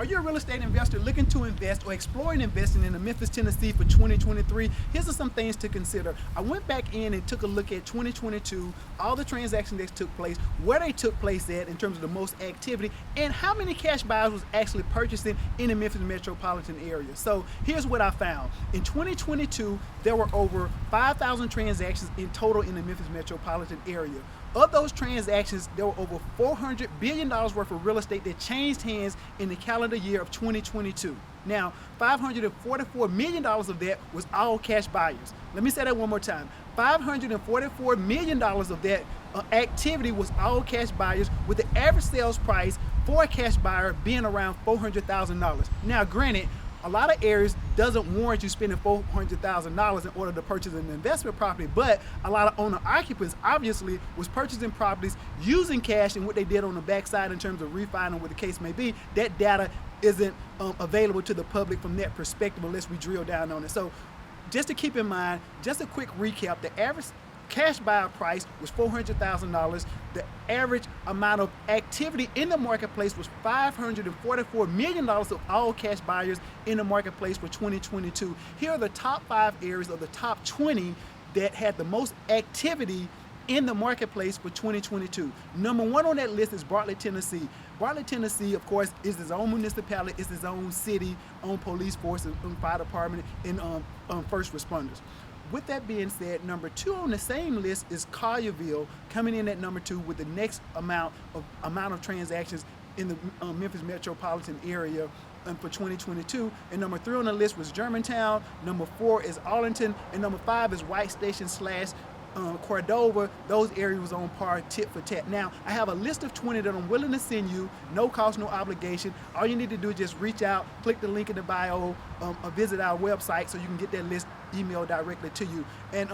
Are you a real estate investor looking to invest or exploring investing in the Memphis, Tennessee for 2023? Here's some things to consider. I went back in and took a look at 2022, all the transactions that took place, where they took place at in terms of the most activity, and how many cash buyers was actually purchasing in the Memphis Metropolitan area. So here's what I found. In 2022, there were over 5,000 transactions in total in the Memphis Metropolitan area. Of those transactions, there were over $400 billion worth of real estate that changed hands in the calendar year of 2022. Now, $544 million of that was all cash buyers. Let me say that one more time. $544 million of that activity was all cash buyers, with the average sales price for a cash buyer being around $400,000. Now, granted, a lot of areas doesn't warrant you spending $400,000 in order to purchase an investment property, but a lot of owner occupants obviously was purchasing properties using cash, and what they did on the backside in terms of refining, what the case may be, that data isn't available to the public from that perspective unless we drill down on it. So just to keep in mind, just a quick recap, the average cash buyer price was $400,000. The average amount of activity in the marketplace was $544 million of all cash buyers in the marketplace for 2022. Here are the top 5 areas of the top 20 that had the most activity in the marketplace for 2022. Number 1 on that list is Bartlett, Tennessee. Bartlett, Tennessee, of course, is its own municipality, it's its own city, own police force, and fire department, and first responders. With that being said, number 2 on the same list is Collierville, coming in at number 2 with the next amount of transactions in the Memphis Metropolitan area for 2022. And number 3 on the list was Germantown. Number 4 is Arlington, and number 5 is White Station / Cordova. Those areas was on par, tit for tat. Now, I have a list of 20 that I'm willing to send you, no cost, no obligation. All you need to do is just reach out, click the link in the bio, or visit our website so you can get that list emailed directly to you. And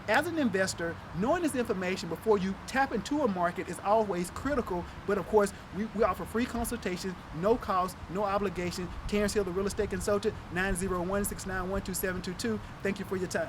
as an investor, knowing this information before you tap into a market is always critical. But of course, we offer free consultation, no cost, no obligation. Terrance Hill, the real estate consultant, 901-691-2722. Thank you for your time.